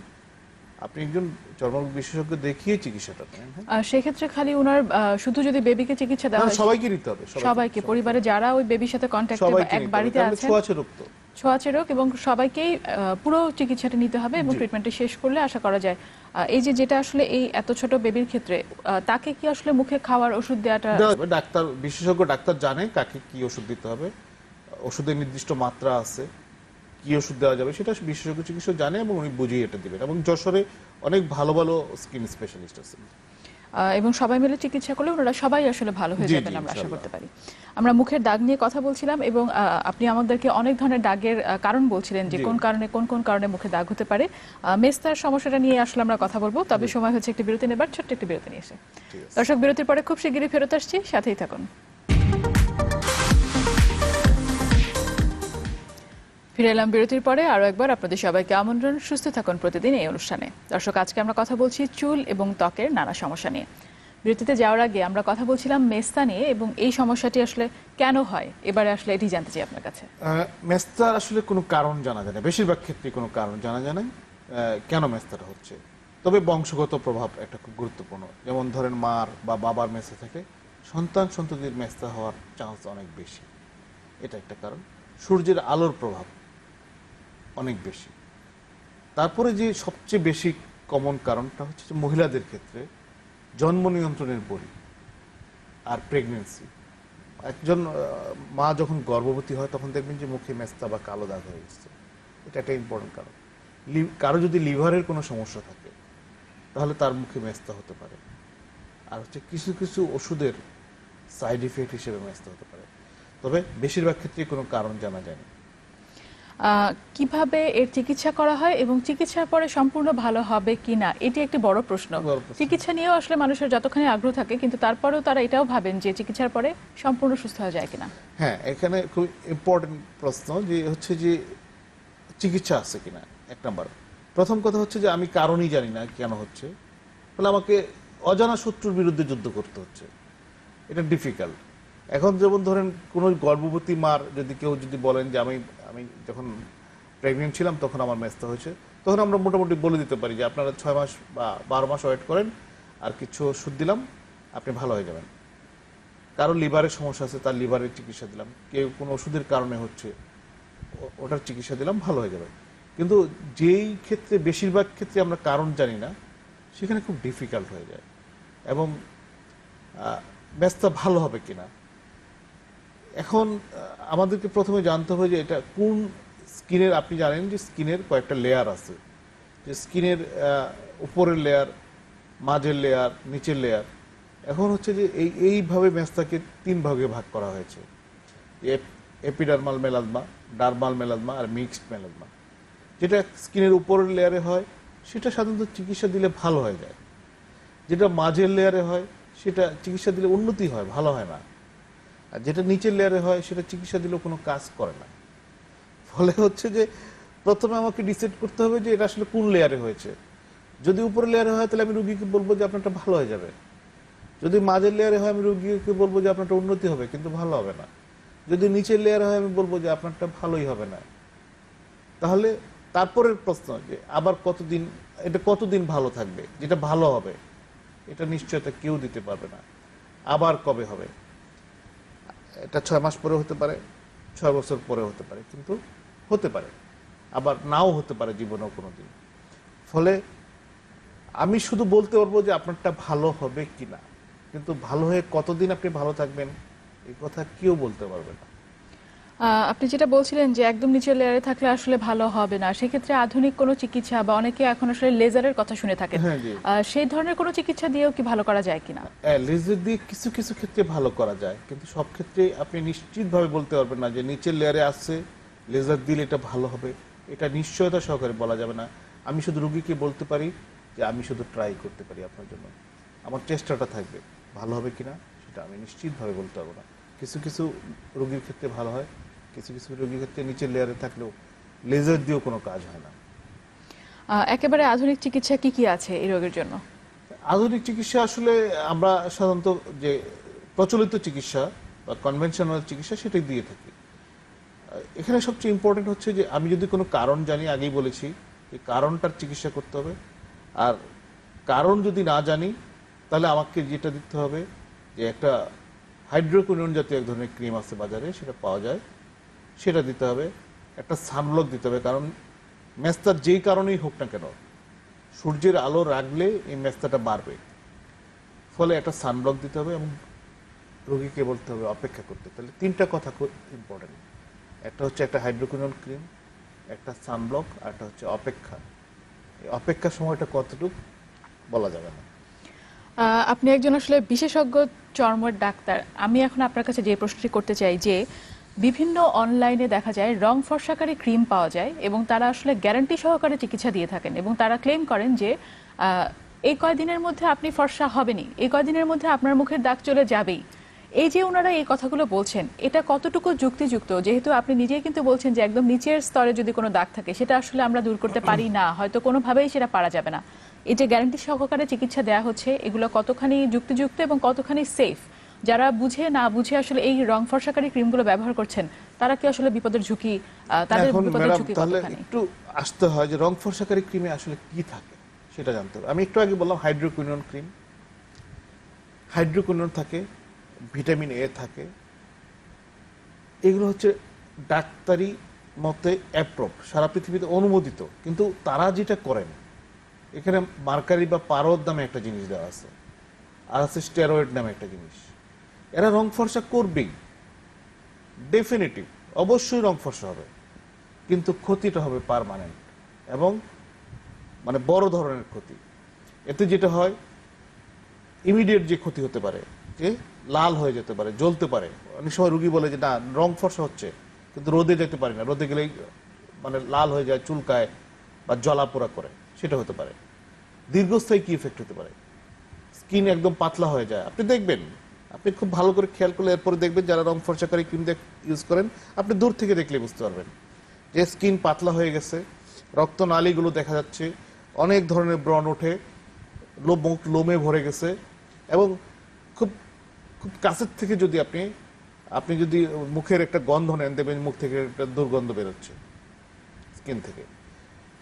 আপনি একজন চর্মরোগ বিশেষজ্ঞ দেখিয়ে চিকিৎসাটা নেন। সেক্ষেত্রে খালি ওনার শুধু যদি বেবিকে চিকিৎসা দেওয়া হয়, সবাইকে নিতে হবে, সবাইকে, পরিবারে যারা ওই বেবির সাথে কন্ট্যাক্টে বা এক বাড়িতে আছে, ছোঁয়াচে রোগ, এবং সবাইকেই পুরো চিকিৎসাটা নিতে হবে এবং ট্রিটমেন্টটা শেষ করলে আশা করা যায় এই যেটা আসলে এই এত ছোট বেবির ক্ষেত্রে তাকে কি আসলে মুখে খাওয়ার ওষুধ দেওয়াটা, ডাক্তার বিশেষজ্ঞ ডাক্তার জানে কাকে কি ওষুধ দিতে হবে, ওষুধের নির্দিষ্ট মাত্রা আছে, কি ওষুধ দেওয়া যাবে সেটা বিশেষজ্ঞ চিকিৎসক জানে এবং উনি বুঝিয়ে এটা দিবেন। এবং যশোরে অনেক ভালো ভালো স্কিন স্পেশালিস্ট আছেন। এবং সবাই মিলে চিকিৎসা করলে ওনারা সবাই আসলে ভালো হয়ে জি, যাবেন জি, আমরা আশা ইনশাআল্লাহ। করতে পারি। আমরা মুখের দাগ নিয়ে কথা বলছিলাম এবং আপনি আমাদেরকে অনেক ধরনের দাগের কারণ বলছিলেন যে জি। কোন কোন কারণে মুখে দাগ হতে পারে। মেস্তার সমস্যাটা নিয়ে আসলে আমরা কথা বলবো, তবে সময় হচ্ছে একটি বিরতি নেবার, ছোট্ট একটি বিরতি নিয়ে এসে। ঠিক আছে। দর্শক, বিরতির পরে খুব শিগগিরই ফেরত আসছি, সাথেই থাকুন। ফিরে এলাম বিরতির পরে। আরও একবার আপনাদের সবাইকে আমন্ত্রণ, সুস্থ থাকুন প্রতিদিন এই অনুষ্ঠানে। দর্শক, আজকে আমরা কথা বলছি চুল এবং ত্বকের নানা সমস্যা নিয়ে। বিরতিতে যাওয়ার আগে আমরা কথা বলছিলাম মেস্তা নিয়ে এবং এই সমস্যাটি আসলে কেন হয়, এবারে আসলে এটি জানতে চাই আপনার কাছে। মেস্তার আসলে কোনো কারণ জানা যায় না, বেশিরভাগ ক্ষেত্রে কোনো কারণ জানা যায় না কেন মেস্তাটা হচ্ছে। তবে বংশগত প্রভাব একটা খুব গুরুত্বপূর্ণ। যেমন ধরেন মার বা বাবার মেস্তা থেকে সন্ততির মেস্তা হওয়ার চান্স অনেক বেশি, এটা একটা কারণ। সূর্যের আলোর প্রভাব অনেক বেশি। তারপরে যে সবচেয়ে বেশি কমন কারণটা হচ্ছে যে মহিলাদের ক্ষেত্রে জন্ম নিয়ন্ত্রণের বড়ি আর প্রেগনেন্সি। একজন মা যখন গর্ভবতী হয় তখন দেখবেন যে মুখে মেস্তা বা কালো দাগ হয়ে গেছে, এটা একটা ইম্পর্টেন্ট কারণ। কারো যদি লিভারের কোনো সমস্যা থাকে তাহলে তার মুখে মেস্তা হতে পারে। আর হচ্ছে কিছু কিছু ওষুধের সাইড ইফেক্ট হিসেবে মেস্তা হতে পারে। তবে বেশিরভাগ ক্ষেত্রে কোনো কারণ জানা যায়নি। কিভাবে এর চিকিৎসা করা হয় এবং চিকিৎসার পরে সম্পূর্ণ ভালো হবে কিনা, এটি একটি বড় প্রশ্ন। বড় প্রশ্ন। চিকিৎসা নিয়েও আসলে মানুষের যতখানি আগ্রহ থাকে, কিন্তু তারপরেও তারা এটাও ভাবেন যে চিকিৎসার পরে সম্পূর্ণ সুস্থ হয়ে যায় কিনা। হ্যাঁ, এখানে খুব ইম্পর্টেন্ট প্রশ্ন যে হচ্ছে যে চিকিৎসা আছে কিনা। এক নাম্বার, প্রথম কথা হচ্ছে যে আমি কারণই জানি না কেন হচ্ছে, ফলে আমাকে অজানা শত্রুর বিরুদ্ধে যুদ্ধ করতে হচ্ছে, এটা ডিফিকাল্ট। এখন যেমন ধরেন কোনো গর্ভবতী মার যদি কেউ যদি বলেন যে আমি যখন প্রেগনেন্ট ছিলাম তখন আমার মেস্তা হয়েছে, তখন আমরা মোটামুটি বলে দিতে পারি যে আপনারা 6 মাস বা 12 মাস ওয়েট করেন, আর কিছু ওষুধ দিলাম, আপনি ভালো হয়ে যাবেন। কারো লিভারের সমস্যা আছে, তার লিভারের চিকিৎসা দিলাম। কেউ কোনো ওষুধের কারণে হচ্ছে, ওটার চিকিৎসা দিলাম, ভালো হয়ে যাবে। কিন্তু যেই ক্ষেত্রে বেশিরভাগ ক্ষেত্রে আমরা কারণ জানি না, সেখানে খুব ডিফিকাল্ট হয়ে যায়। এবং মেস্তা ভালো হবে কিনা, এখন আমাদেরকে প্রথমে জানতে হবে যে এটা কোন স্কিনের। আপনি জানেন যে স্কিনের কয়েকটা লেয়ার আছে, যে স্কিনের উপরের লেয়ার, মাঝের লেয়ার, নিচের লেয়ার। এখন হচ্ছে যে এইভাবে মেস্তাকে 3 ভাগে ভাগ করা হয়েছে, এপিডার্মাল মেলাজমা, ডার্মাল মেলাজমা আর মিক্সড মেলাজমা। যেটা স্কিনের উপরের লেয়ারে হয় সেটা সাধারণত চিকিৎসা দিলে ভালো হয়ে যায়। যেটা মাঝের লেয়ারে হয় সেটা চিকিৎসা দিলে উন্নতি হয়, ভালো হয় না। আর যেটা নিচের লেয়ারে হয় সেটা চিকিৎসা দিলেও কোনো কাজ করে না। ফলে হচ্ছে যে প্রথমে আমাকে ডিসাইড করতে হবে যে এটা আসলে কোন লেয়ারে হয়েছে। যদি উপরের লেয়ারে হয় তাহলে আমি রুগীকে বলবো যে আপনারটা ভালো হয়ে যাবে। যদি মাঝের লেয়ারে হয় আমি রুগীকে বলবো যে আপনারটা উন্নতি হবে কিন্তু ভালো হবে না। যদি নিচের লেয়ারে হয় আমি বলবো যে আপনারটা ভালোই হবে না। তাহলে তারপরের প্রশ্ন যে আবার কতদিন ভালো থাকবে, যেটা ভালো হবে এটা নিশ্চয়তা কেউ দিতে পারবে না। আবার কবে হবে, এটা 6 মাস পরে হতে পারে, 6 বছর পরে হতে পারে, কিন্তু হতে পারে, আবার নাও হতে পারে জীবনেও কোনোদিন। ফলে আমি শুধু বলতে পারবো যে আপনারটা ভালো হবে কিনা, কিন্তু ভালো হয়ে কতদিন আপনি ভালো থাকবেন এই কথা কেউ বলতে পারবে না। আপনি যেটা বলছিলেন যে একদম নিচের লেয়ারে থাকলে আসলে ভালো হবে না, সেক্ষেত্রে আধুনিক কোনো চিকিৎসা বা অনেকে এখন আসলে লেজারের কথা শুনে থাকেন, হ্যাঁ, জি। সেই ধরনের কোনো চিকিৎসা দিয়েও কি ভালো করা যায় কিনা? লেজার দিয়ে কিছু কিছু ক্ষেত্রে ভালো করা যায়, কিন্তু সব ক্ষেত্রে আপনি নিশ্চিতভাবে বলতে পারবেন না যে নিচের লেয়ারে আসছে লেজার দিলে এটা ভালো হবে, এটা নিশ্চয়তা সহকারে বলা যাবে না। আমি শুধু রুগীকে বলতে পারি যে আমি শুধু ট্রাই করতে পারি আপনার জন্য, আমার চেষ্টাটা থাকবে। ভালো হবে কিনা সেটা আমি নিশ্চিতভাবে বলতে পারবো না। কিছু কিছু রোগীর ক্ষেত্রে ভালো হয়, কিছু কিছু রোগীর ক্ষেত্রে নিচের লেয়ারে থাকলেও লেজার দিয়েও কোনো কাজ হয় না। একেবারে আধুনিক চিকিৎসা কি কি আছে এই রোগের জন্য? আধুনিক চিকিৎসা আসলে আমরা সাধারণত যে প্রচলিত চিকিৎসা বা কনভেনশনাল চিকিৎসা সেটাই দিয়ে থাকি। এখানে সবচেয়ে ইম্পর্টেন্ট হচ্ছে যে আমি যদি কোনো কারণ জানি, আগেই বলেছি এই কারণটার চিকিৎসা করতে হবে। আর কারণ যদি না জানি তাহলে আমাকে যেটা দিতে হবে যে একটা হাইড্রোকুইনোন জাতীয় এক ধরনের ক্রিম আছে বাজারে, সেটা পাওয়া যায়, সেটা দিতে হবে। একটা সানব্লক দিতে হবে, কারণ মেস্তার যেই কারণেই হোক না কেন সূর্যের আলো রাখলে এই মেস্তাটা বাড়বে। ফলে একটা সানব্লক দিতে হবে এবং রোগীকে বলতে হবে অপেক্ষা করতে। তাহলে 3টা কথা খুব ইম্পর্টেন্ট, একটা হচ্ছে একটা হাইড্রোকুইনোন ক্রিম, একটা সানব্লক, আর একটা হচ্ছে অপেক্ষা। এই অপেক্ষার সময়টা কতটুকু বলা যাবে না। আপনি একজন আসলে বিশেষজ্ঞ চর্মের ডাক্তার। আমি এখন আপনার কাছে যে প্রশ্নটি করতে চাই যে বিভিন্ন অনলাইনে দেখা যায় রং ফর্সাকারী ক্রিম পাওয়া যায় এবং তারা আসলে গ্যারান্টি সহকারে চিকিৎসা দিয়ে থাকেন এবং তারা ক্লেম করেন যে এই কয়দিনের মধ্যে আপনি ফর্সা হবেনই, এই কয়দিনের মধ্যে আপনার মুখের দাগ চলে যাবেই। এই যে ওনারা এই কথাগুলো বলছেন, এটা কতটুকু যুক্তিযুক্ত? যেহেতু আপনি নিজেই কিন্তু বলছেন যে একদম নিচের স্তরে যদি কোনো দাগ থাকে সেটা আসলে আমরা দূর করতে পারি না, হয়তো কোনোভাবেই সেটা পারা যাবে না। এই যে গ্যারান্টি সহকারে চিকিৎসা দেওয়া হচ্ছে, এগুলো কতখানি যুক্তিযুক্ত এবং কতখানি সেফ? যারা বুঝে না বুঝে আসলে এই রং ফর্সাকারী ক্রিমগুলো ব্যবহার করছেন, তারা কি আসলে বিপদের ঝুঁকি, তাদের এখন বিপদের ম্যাডাম ঝুঁকি তাহলে কতখানি? একটু আসতে হয় যে রং ফর্সাকারী ক্রিমে আসলে কি থাকে সেটা জানতে হবে। আমি একটু আগে বললাম হাইড্রোকুইনোন ক্রিম, হাইড্রোকুইনোন থাকে, ভিটামিন এ থাকে, এগুলো হচ্ছে ডাক্তারি মতে অ্যাপ্রুভ, সারা পৃথিবীতে অনুমোদিত। কিন্তু তারা যেটা করেন, এখানে মার্কারি বা পারদ নামে একটা জিনিস দেওয়া আছে, আর আছে স্টেরয়েড নামে একটা জিনিস। এরা রং ফর্সা করবেই, ডেফিনেটিভ, অবশ্যই রং ফর্সা হবে, কিন্তু ক্ষতিটা হবে পার্মানেন্ট এবং মানে বড় ধরনের ক্ষতি। এতে যেটা হয়, ইমিডিয়েট যে ক্ষতি হতে পারে, যে লাল হয়ে যেতে পারে, জ্বলতে পারে। অনেক সময় রুগী বলে যে না রং ফর্সা হচ্ছে, কিন্তু রোদে যেতে পারি না, রোদে গেলেই মানে লাল হয়ে যায়, চুলকায় বা জ্বলাপোড়া করে, সেটা হতে পারে। দীর্ঘস্থায়ী কি ইফেক্ট হতে পারে, স্কিন একদম পাতলা হয়ে যায়। আপনি দেখবেন, আপনি খুব ভালো করে খেয়াল করলে এরপরে দেখবেন যারা রং ফর্সাকারী ক্রিম ইউজ করেন, আপনি দূর থেকে দেখলে বুঝতে পারবেন যে স্কিন পাতলা হয়ে গেছে, রক্তনালীগুলো দেখা যাচ্ছে, অনেক ধরনের ব্রণ ওঠে, মুখ লোমে ভরে গেছে, এবং খুব খুব কাছের থেকে যদি আপনি যদি মুখের একটা গন্ধ নেন, দেখবেন মুখ থেকে একটা দুর্গন্ধ বেরোচ্ছে স্কিন থেকে।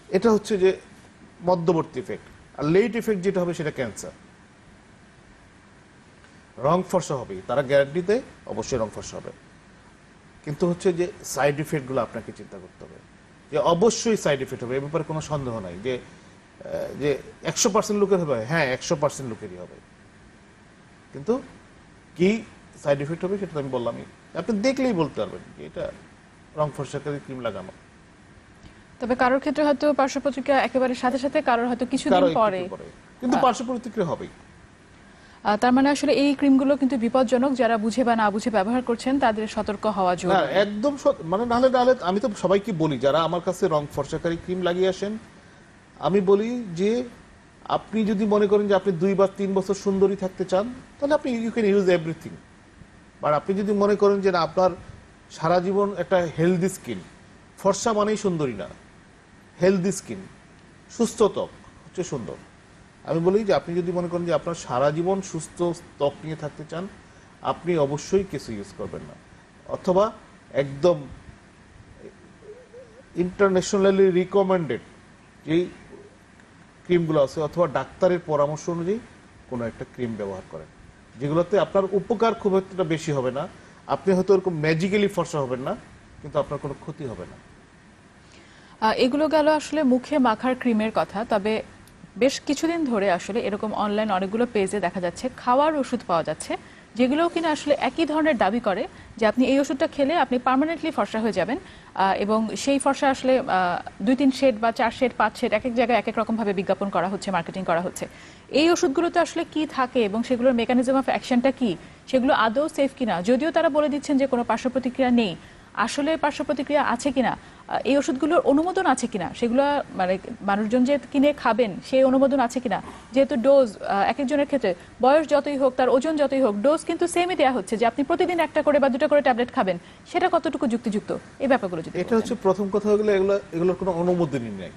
এটা হচ্ছে যে মধ্যবর্তী ইফেক্ট। আর লেট ইফেক্ট যেটা হবে সেটা ক্যান্সার। রং ফর্সা হবে, তারা গ্যারান্টি দেয় অবশ্যই রং ফর্সা হবে, কিন্তু হচ্ছে যে সাইড ইফেক্টগুলো আপনাকে চিন্তা করতে হবে, যে অবশ্যই সাইড ইফেক্ট হবে, এ ব্যাপারে কোনো সন্দেহ নাই যে 100% লোকের হবে, হ্যাঁ 100% লোকেরই হবে, কিন্তু কি সাইড ইফেক্ট হবে সেটা আমি বললামই। আপনি দেখলেই বলতে পারবেন যে এটা রং ফর্সাকারী ক্রিম লাগানো। তবে কারোর ক্ষেত্রে হয়তো পার্শ্ব প্রতিক্রিয়া একেবারে সাথে সাথে, কারোর হয়তো কিছুদিন কারো একটু পরে, পরে, কিন্তু পার্শ্ব প্রতিক্রিয়া হবেই। তার মানে আসলে এই ক্রিমগুলো কিন্তু বিপজ্জনক। যারা বুঝে বা না বুঝে ব্যবহার করছেন তাদের সতর্ক হওয়া না জরুরি। একদম মানে নাহলে নাহলে আমি তো সবাইকে বলি যারা আমার কাছে রং ফর্সাকারী ক্রিম লাগিয়ে আসেন, আমি বলি যে আপনি যদি মনে করেন যে আপনি 2 বা 3 বছর সুন্দরী থাকতে চান, তাহলে আপনি you can use everything. But আপনি যদি মনে করেন যে না আপনার সারা জীবন একটা হেলদি স্কিন, ফর্সা মানেই সুন্দরী না, হেলদি স্কিন, সুস্থ ত্বক হচ্ছে সুন্দর। আমি বলি যে আপনি যদি মনে করেন যে আপনার সারা জীবন সুস্থ ত্বক নিয়ে থাকতে চান, আপনি অবশ্যই কিছু ইউজ করবেন না, অথবা একদম ইন্টারন্যাশনালি রিকমেন্ডেড যেই ক্রিমগুলো আছে, অথবা ডাক্তারের পরামর্শ অনুযায়ী কোনো একটা ক্রিম ব্যবহার করেন, যেগুলোতে আপনার উপকার খুব একটা বেশি হবে না, আপনি হয়তো এরকম ম্যাজিক্যালি ফর্সা হবেন না, কিন্তু আপনার কোনো ক্ষতি হবে না। এগুলো গেল আসলে মুখে মাখার ক্রিমের কথা। তবে বেশ কিছুদিন ধরে আসলে এরকম অনলাইন অনেকগুলো পেজে দেখা যাচ্ছে খাওয়ার ওষুধ পাওয়া যাচ্ছে, যেগুলোও কিনা আসলে একই ধরনের দাবি করে যে আপনি এই ওষুধটা খেলে আপনি পার্মানেন্টলি ফর্সা হয়ে যাবেন, এবং সেই ফর্সা আসলে 2-3 শেড বা 4 শেড 5 শেড এক এক জায়গায় এক এক রকম ভাবে বিজ্ঞাপন করা হচ্ছে, মার্কেটিং করা হচ্ছে। এই ওষুধগুলোতে আসলে কি থাকে এবং সেগুলোর মেকানিজম অফ অ্যাকশনটা কি, সেগুলো আদৌ সেফ কিনা, যদিও তারা বলে দিচ্ছেন যে কোনো পার্শ্ব প্রতিক্রিয়া নেই, আসলে পার্শ্ব প্রতিক্রিয়া আছে কিনা, এই ওষুধগুলোর অনুমোদন আছে কিনা, সেগুলো মানে মানুষজন যে কিনে খাবেন সেই অনুমোদন আছে কিনা, যেহেতু ডোজ এক একজনের ক্ষেত্রে বয়স যতই হোক, তার ওজন যতই হোক, ডোজ কিন্তু সেমই দেওয়া হচ্ছে, যে আপনি প্রতিদিন একটা করে বা 2টা করে ট্যাবলেট খাবেন, সেটা কতটুকু যুক্তিযুক্ত, এই ব্যাপারগুলো যদি এটা হচ্ছে প্রথম কথা হলো, এগুলোর কোনো অনুমোদনই নেই,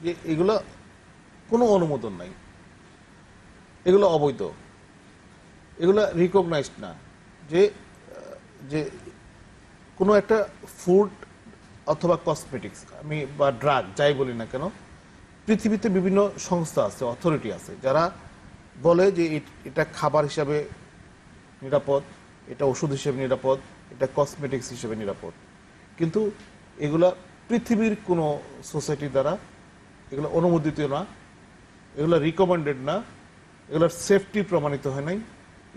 যে এগুলো কোনো অনুমোদন নাই, এগুলো অবৈধ, এগুলো রিকগনাইজড না। যে যে কোনো একটা ফুড অথবা কসমেটিক্স আমি বা ড্রাগ যাই বলি না কেন, পৃথিবীতে বিভিন্ন সংস্থা আছে, অথরিটি আছে, যারা বলে যে এটা খাবার হিসাবে নিরাপদ, এটা ওষুধ হিসেবে নিরাপদ, এটা কসমেটিক্স হিসেবে নিরাপদ, কিন্তু এগুলা পৃথিবীর কোনো সোসাইটি দ্বারা এগুলো অনুমোদিত না, এগুলো রিকমেন্ডেড না, এগুলোর সেফটি প্রমাণিত হয় নাই।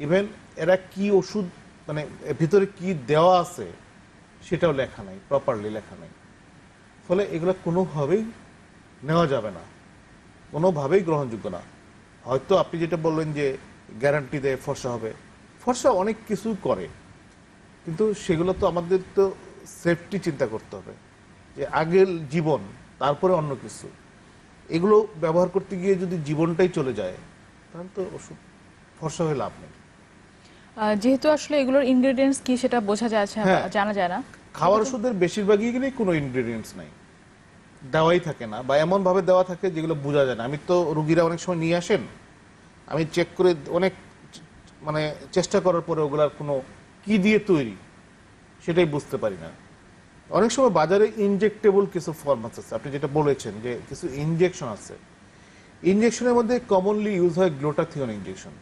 ইভেন এরা কি ওষুধ মানে ভিতরে কি দেওয়া আছে সেটাও লেখা নাই, প্রপারলি লেখা নাই। ফলে এগুলো কোনোভাবেই নেওয়া যাবে না, কোনোভাবেই গ্রহণযোগ্য না। হয়তো আপনি যেটা বললেন যে গ্যারান্টি দেয় ফর্সা হবে, ফর্সা অনেক কিছু করে, কিন্তু সেগুলো তো আমাদের তো সেফটি চিন্তা করতে হবে, যে আগের জীবন তারপরে অন্য কিছু। এগুলো ব্যবহার করতে গিয়ে যদি জীবনটাই চলে যায় তাহলে তো ওষুধ ফর্সা হয়ে লাভ নেই। যেহেতু আসলে এগুলোর ইনগ্রেডিয়েন্টস কি সেটা বোঝা যাচ্ছে হ্যাঁ। জানা যায় না, খাওয়ার ওষুধের বেশিরভাগই কিন্তু কোনো ইনগ্রেডিয়েন্টস নাই, দেওয়াই থাকে না, বা এমন ভাবে দেওয়া থাকে যেগুলো বোঝা যায় না। আমি তো রুগীরা অনেক সময় নিয়ে আসেন, আমি চেক করে অনেক মানে চেষ্টা করার পরে ওগুলার কোনো কি দিয়ে তৈরি সেটাই বুঝতে পারি না। অনেক সময় বাজারে ইনজেক্টেবল কিছু ফর্ম আছে, আপনি যেটা বলেছেন যে কিছু ইনজেকশন আছে, ইনজেকশনের মধ্যে কমনলি ইউজ হয় গ্লুটাথিয়ন ইনজেকশন।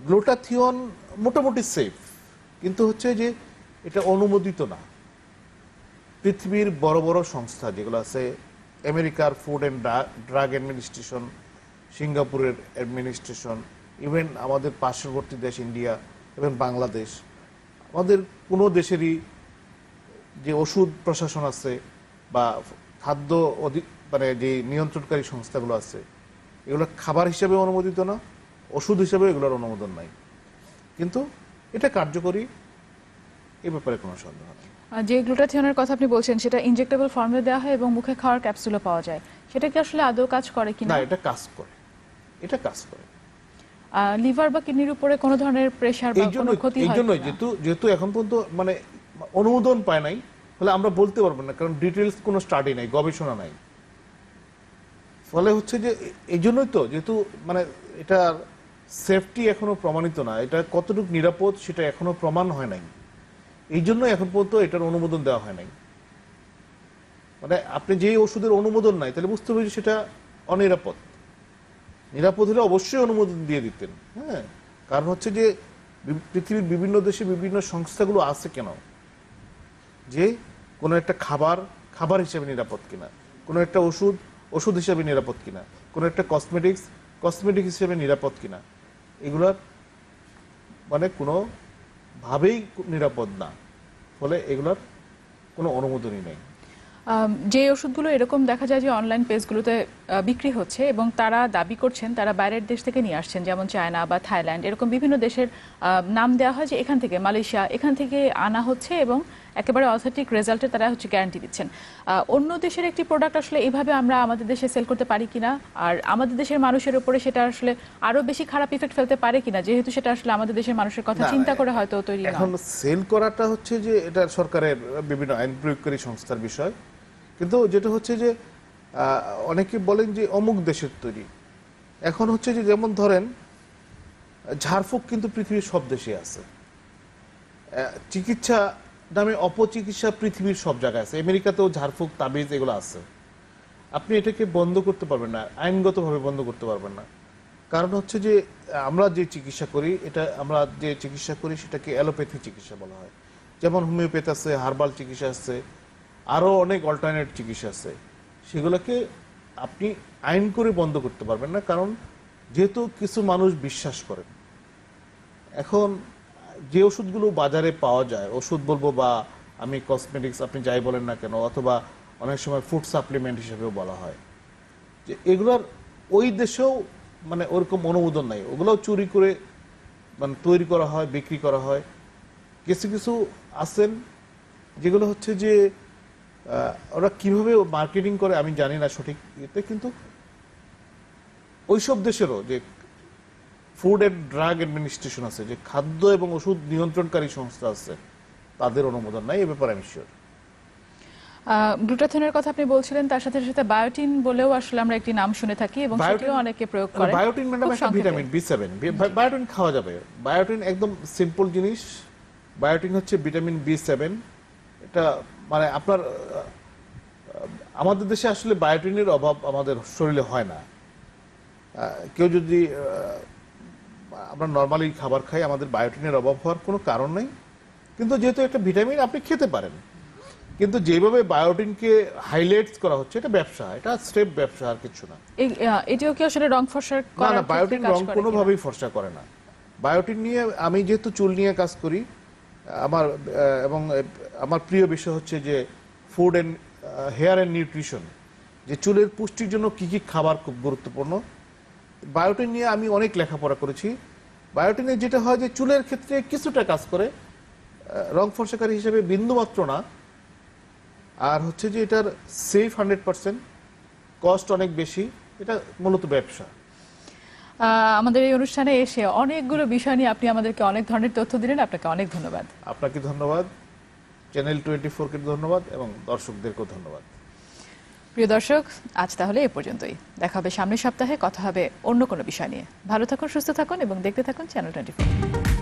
গ্লুটাথিয়ন মোটামুটি সেফ, কিন্তু হচ্ছে যে এটা অনুমোদিত না। পৃথিবীর বড় বড় সংস্থা যেগুলো আছে, আমেরিকার ফুড অ্যান্ড ড্রাগ অ্যাডমিনিস্ট্রেশন, সিঙ্গাপুরের অ্যাডমিনিস্ট্রেশন, ইভেন আমাদের পার্শ্ববর্তী দেশ ইন্ডিয়া এবং বাংলাদেশ, আমাদের কোনো দেশেরই যে ওষুধ প্রশাসন আছে বা খাদ্য মানে যে নিয়ন্ত্রণকারী সংস্থাগুলো আছে, এগুলো খাবার হিসেবে অনুমোদিত না, ওষুধ হিসেবে এগুলোর অনুমোদন নাই, কিন্তু এটা কার্যকরী, এ ব্যাপারে কোনো সন্দেহ নেই। যে গ্লুটাথিয়নের কথা আপনি বলছেন সেটা ইনজেক্টেবল ফর্মে দেওয়া হয় এবং মুখে খাওয়ার ক্যাপসুলও পাওয়া যায়, সেটা কি আসলে আদৌ কাজ করে কিনা? না, এটা কাজ করে, এটা কাজ করে। লিভার বা কিডনির উপরে কোনো ধরনের প্রেসার বা কোনো ক্ষতি এই হয় জন্যই কিনা? যেহেতু এখন পর্যন্ত মানে অনুমোদন পায় নাই, ফলে আমরা বলতে পারবো না, কারণ ডিটেলস কোনো স্টাডি নাই, গবেষণা নাই। ফলে হচ্ছে যে এই জন্যই তো, যেহেতু মানে এটার সেফটি এখনো প্রমাণিত না, এটা কতটুকু নিরাপদ সেটা এখনো প্রমাণ হয় নাই, এই জন্য এখন পর্যন্ত এটার অনুমোদন দেওয়া হয় নাই। মানে আপনি যে ওষুধের অনুমোদন নাই, তাহলে বুঝতে হবে যে সেটা অনিরাপদ। নিরাপদ হলে অবশ্যই অনুমোদন দিয়ে দিতেন। হ্যাঁ, কারণ হচ্ছে যে পৃথিবীর বিভিন্ন দেশে বিভিন্ন সংস্থাগুলো আছে কেন, যে কোনো একটা খাবার হিসেবে নিরাপদ কিনা, কোনো একটা ওষুধ হিসেবে নিরাপদ কিনা, কোনো একটা কসমেটিক হিসেবে নিরাপদ কিনা, এগুলার মানে কোনো ভাবেই নিরাপদ না, ফলে এগুলার কোনো অনুমোদনই নেই। যে ওষুধগুলো এরকম দেখা যায় যে অনলাইন পেজগুলোতে বিক্রি হচ্ছে এবং তারা দাবি করছেন তারা বাইরের দেশ থেকে নিয়ে আসছেন, যেমন চায়না বা থাইল্যান্ড, এরকম বিভিন্ন দেশের নাম দেওয়া হয় যে এখান থেকে, মালয়েশিয়া, এখান থেকে আনা হচ্ছে এবং একেবারে অথেন্টিক রেজাল্টে তারা হচ্ছে গ্যারান্টি দিচ্ছেন। অন্য দেশের একটি প্রোডাক্ট আসলে এইভাবে আমরা আমাদের দেশে সেল করতে পারি কিনা, আর আমাদের দেশের মানুষের উপরে সেটা আসলে আরো বেশি খারাপ ইফেক্ট ফেলতে পারে কিনা, যেহেতু সেটা আসলে আমাদের দেশের মানুষের কথা না, চিন্তা করে হয়তো তৈরি না। এখন সেল করাটা হচ্ছে যে এটা সরকারের বিভিন্ন আইন প্রয়োগকারী সংস্থার বিষয়, কিন্তু যেটা হচ্ছে যে অনেকে বলেন যে অমুক দেশের তৈরি। এখন হচ্ছে যে যেমন ধরেন ঝাড়ফুঁক কিন্তু পৃথিবীর সব দেশে আছে, চিকিৎসা নামে অপচিকিৎসা পৃথিবীর সব জায়গায় আছে, আমেরিকাতেও ঝাড়ফুঁক, তাবিজ এগুলো আছে। আপনি এটাকে বন্ধ করতে পারবেন না, আইনগতভাবে বন্ধ করতে পারবেন না। কারণ হচ্ছে যে আমরা যে চিকিৎসা করি সেটাকে অ্যালোপ্যাথি চিকিৎসা বলা হয়। যেমন হোমিওপ্যাথি আছে, হার্বাল চিকিৎসা আছে, আরও অনেক অল্টারনেট চিকিৎসা আছে, সেগুলোকে আপনি আইন করে বন্ধ করতে পারবেন না, কারণ যেহেতু কিছু মানুষ বিশ্বাস করেন। এখন যে ওষুধগুলো বাজারে পাওয়া যায়, ওষুধ বলবো বা আমি কসমেটিক্স, আপনি যাই বলেন না কেন, অথবা অনেক সময় ফুড সাপ্লিমেন্ট হিসেবেও বলা হয়, যে এগুলোর ওই দেশেও মানে ওরকম অনুমোদন নাই, ওগুলোও চুরি করে মানে তৈরি করা হয়, বিক্রি করা হয়। কিছু কিছু আছেন যেগুলো হচ্ছে যে ওরা কিভাবে মার্কেটিং করে আমি জানি না সঠিক ইয়েতে, কিন্তু ওইসব দেশেরও যে ফুড অ্যান্ড ড্রাগ অ্যাডমিনিস্ট্রেশন আছে, যে খাদ্য এবং ওষুধ নিয়ন্ত্রণকারী সংস্থা আছে, তাদের অনুমোদন নাই, এ ব্যাপারে আমি শিওর। গ্লুটাথিয়নের কথা আপনি বলছিলেন, তার সাথে সাথে বায়োটিন বলেও আসলে আমরা একটি নাম শুনে থাকি এবং সেটিও অনেকে প্রয়োগ করে। বায়োটিন ম্যাডাম একটা ভিটামিন B7, বায়োটিন খাওয়া যাবে। বায়োটিন একদম সিম্পল জিনিস, বায়োটিন হচ্ছে ভিটামিন B7। এটা মানে আপনার আমাদের দেশে আসলে বায়োটিনের অভাব আমাদের শরীরে হয় না। কেউ যদি আমরা নর্মালি খাবার খাই, আমাদের বায়োটিনের অভাব হওয়ার কোনো কারণ নেই, কিন্তু যেহেতু একটা ভিটামিন আপনি খেতে পারেন। কিন্তু যেভাবে বায়োটিনকে হাইলাইটস করা হচ্ছে, এটা ব্যবসা, এটা স্রেফ ব্যবসা, আর কিছু না। এটিও কি আসলে রং ফর্সা না না, বায়োটিন রং কোনোভাবেই ফর্সা করে না। বায়োটিন নিয়ে আমি যেহেতু চুল নিয়ে কাজ করি, এবং আমার প্রিয় বিষয় হচ্ছে যে food and hair and nutrition, যে চুলের পুষ্টির জন্য কি কি খাবার খুব গুরুত্বপূর্ণ। বায়োটিন নিয়ে আমি অনেক লেখাপড়া করেছি বায়োটিনে যেটা হয় যে চুলের ক্ষেত্রে কিছুটা কাজ করে, রং ফর্সাকারী হিসেবে বিন্দুমাত্র না। আর হচ্ছে যে এটার সেফ 100%, কস্ট অনেক বেশি, এটা মূলত ব্যবসা। আমাদের এই অনুষ্ঠানে এসে অনেকগুলো বিষয় নিয়ে আপনি আমাদেরকে অনেক ধরনের তথ্য দিলেন, আপনাকে অনেক ধন্যবাদ। আপনাকে ধন্যবাদ, চ্যানেল 24-কে ধন্যবাদ এবং দর্শকদেরকেও ধন্যবাদ। প্রিয় দর্শক, আজ তাহলে এ পর্যন্তই। দেখা হবে সামনের সপ্তাহে, কথা হবে অন্য কোনো বিষয় নিয়ে। ভালো থাকুন, সুস্থ থাকুন এবং দেখতে থাকুন চ্যানেল 24।